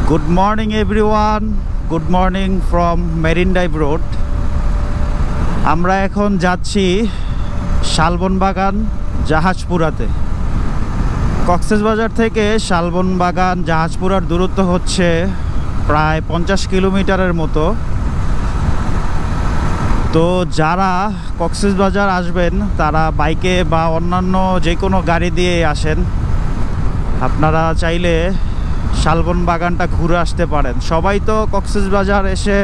Good morning everyone. Good morning from Marine Drive Road. আমরা এখন যাচ্ছি শালবনবাগান জাহাজপুরাতে। কক্সবাজার থেকে শালবনবাগান জাহাজপুরার দূরত্ব হচ্ছে প্রায় 50 কিলোমিটারের মতো। তো যারা কক্সবাজার আসবেন তারা বাইকে বা অন্যান্য যে কোনো গাড়ি দিয়ে আসেন। আপনারা চাইলে শালবনবাগানটা ঘুরে আসতে পারেন। সবাই তো কক্সবাজার এসে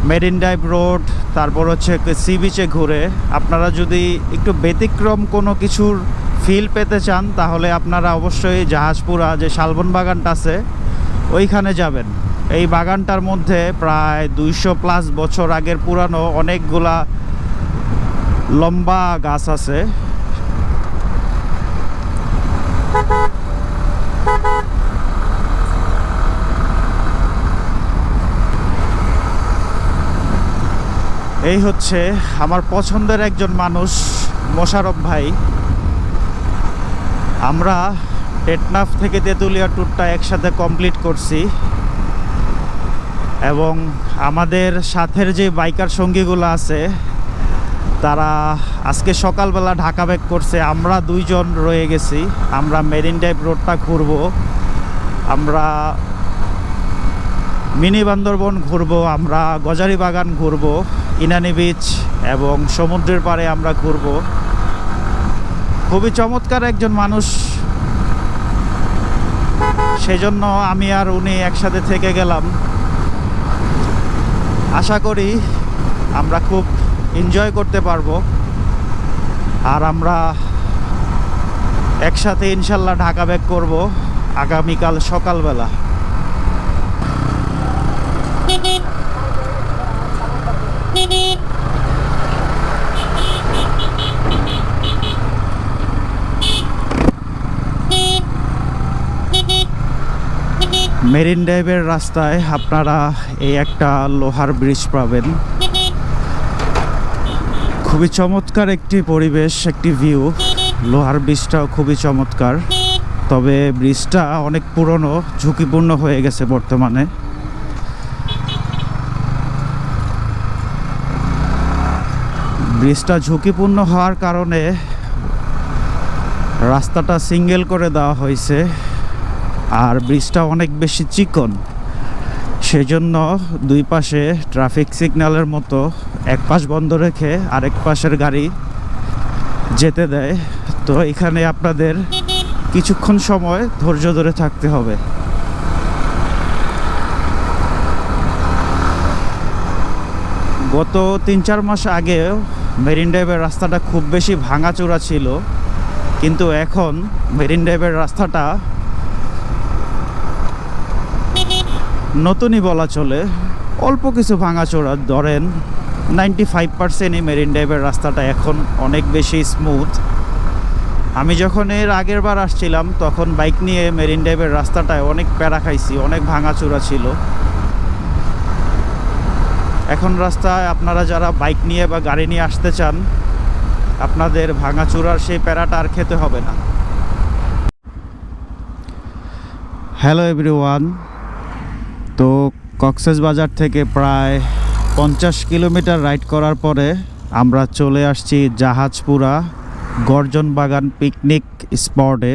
মেরিন ড্রাইভ রোড, তারপর হচ্ছে সি বিচে ঘুরে। আপনারা যদি একটু ব্যতিক্রম কোনো কিছুর ফিল পেতে চান তাহলে আপনারা অবশ্যই জাহাজপুরা যে শালবনবাগানটা আছে ওইখানে যাবেন। এই বাগানটার মধ্যে প্রায় 200+ বছর আগের পুরানো অনেকগুলা লম্বা গাছ আছে। এই হচ্ছে আমার পছন্দের একজন মানুষ, মোশারফ ভাই। আমরা টেকনাফ থেকে তেঁতুলিয়া ট্যুরটা একসাথে কমপ্লিট করছি এবং আমাদের সাথের যে বাইকার সঙ্গীগুলো আছে তারা আজকে সকালবেলা ঢাকা ব্যাক করছে। আমরা 2 জন রয়ে গেছি। আমরা মেরিন ড্রাইভ রোডটা ঘুরবো, আমরা মিনি বান্দরবন ঘুরবো, আমরা গজারি বাগান ঘুরবো, ইনানি বিচ এবং সমুদ্রের পাড়ে আমরা ঘুরবো। খুবই চমৎকার একজন মানুষ, সেজন্য আমি আর উনি একসাথে থেকে গেলাম। আশা করি আমরা খুব এনজয় করতে পারবো আর আমরা একসাথে ইনশাল্লাহ ঢাকা ব্যাক করব আগামীকাল সকালবেলা। মেরিন ড্রাইভের রাস্তায় আপনারা এই একটা লোহার ব্রিজ পাবেন। খুবই চমৎকার একটি পরিবেশ, একটি ভিউ। লোহার ব্রিজটাও খুবই চমৎকার, তবে ব্রিজটা অনেক পুরনো, ঝুঁকিপূর্ণ হয়ে গেছে বর্তমানে। ব্রিজটা ঝুঁকিপূর্ণ হওয়ার কারণে রাস্তাটা সিঙ্গেল করে দেওয়া হয়েছে আর ব্রিজটা অনেক বেশি চিকন, সেজন্য দুই পাশে ট্রাফিক সিগন্যালের মতো এক পাশ বন্ধ রেখে আরেক পাশের গাড়ি যেতে দেয়। তো এখানে আপনাদের কিছুক্ষণ সময় ধৈর্য ধরে থাকতে হবে। গত 3-4 মাস আগে মেরিন ড্রাইভের রাস্তাটা খুব বেশি ভাঙাচোরা ছিল, কিন্তু এখন মেরিন ড্রাইভের রাস্তাটা নতুনই বলা চলে। অল্প কিছু ভাঙাচোরা, ধরেন 95%ই মেরিন ড্রাইভের রাস্তাটা এখন অনেক বেশি স্মুথ। আমি যখন এর আগের বার আসছিলাম তখন বাইক নিয়ে মেরিন ড্রাইভের রাস্তাটায় অনেক প্যারা খাইছি, অনেক ভাঙাচোরা ছিল। এখন রাস্তায় আপনারা যারা বাইক নিয়ে বা গাড়ি নিয়ে আসতে চান আপনাদের ভাঙাচোরার সেই প্যারাটা আর খেতে হবে না। হ্যালো এভরিওয়ান, তো কক্সবাজার থেকে প্রায় 50 কিলোমিটার রাইড করার পরে আমরা চলে আসছি জাহাজপুরা গর্জন বাগান পিকনিক স্পটে।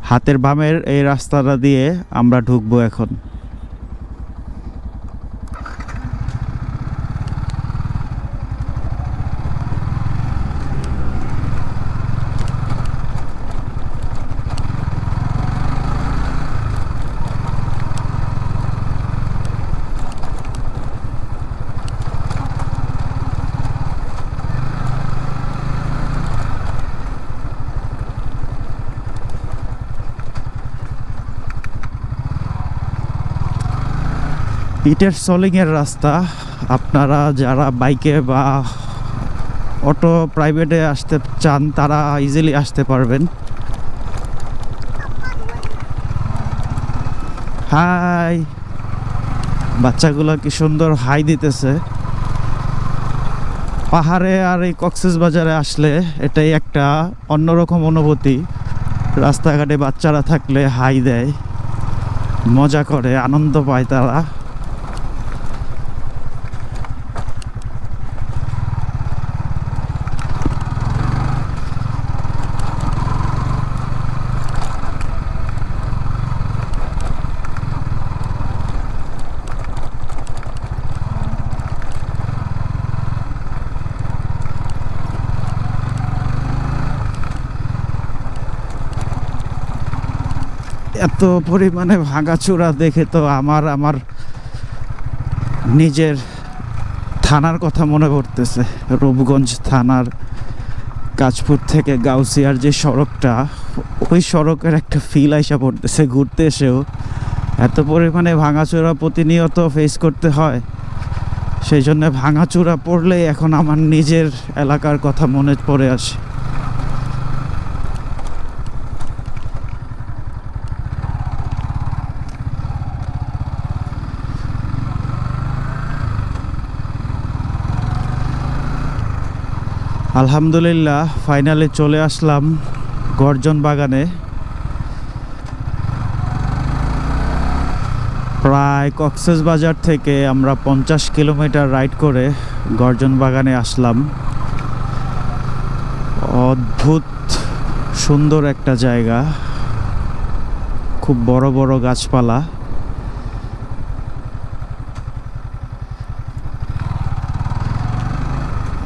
হাতের বামের এই রাস্তাটা দিয়ে আমরা ঢুকবো এখন। ইটের সলিংয়ের রাস্তা। আপনারা যারা বাইকে বা অটো প্রাইভেটে আসতে চান তারা ইজিলি আসতে পারবেন। হাই, বাচ্চাগুলো কি সুন্দর হাই দিতেছে। পাহাড়ে আর এই কক্সবাজারে আসলে এটাই একটা অন্যরকম অনুভূতি। রাস্তাঘাটে বাচ্চারা থাকলে হাই দেয়। মজা করে, আনন্দ পায় তারা। এত পরিমাণে ভাঙাচোরা দেখে তো আমার আমার নিজের থানার কথা মনে পড়তেছে। রূপগঞ্জ থানার কাঁচপুর থেকে গাউসিয়ার যে সড়কটা, ওই সড়কের একটা ফিল আইসা পড়তেছে ঘুরতে এসেও। এত পরিমাণে ভাঙাচোরা প্রতিনিয়ত ফেস করতে হয়, সেই জন্য ভাঙাচোরা পড়লে এখন আমার নিজের এলাকার কথা মনে পড়ে আসে। আলহামদুলিল্লাহ ফাইনালি চলে আসলাম গর্জন বাগানে। প্রায় কক্সবাজার থেকে আমরা 50 কিলোমিটার রাইড করে গর্জন বাগানে আসলাম। অদ্ভুত সুন্দর একটা জায়গা, খুব বড় বড় গাছপালা।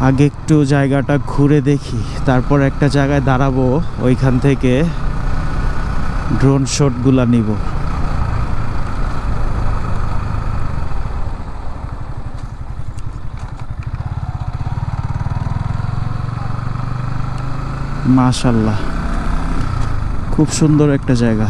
আগে একটু জায়গাটা ঘুরে দেখি, তারপর একটা জায়গায় দাঁড়াবো, ওইখান থেকে ড্রোন শটগুলা নিব। মাশাআল্লাহ, খুব সুন্দর একটা জায়গা।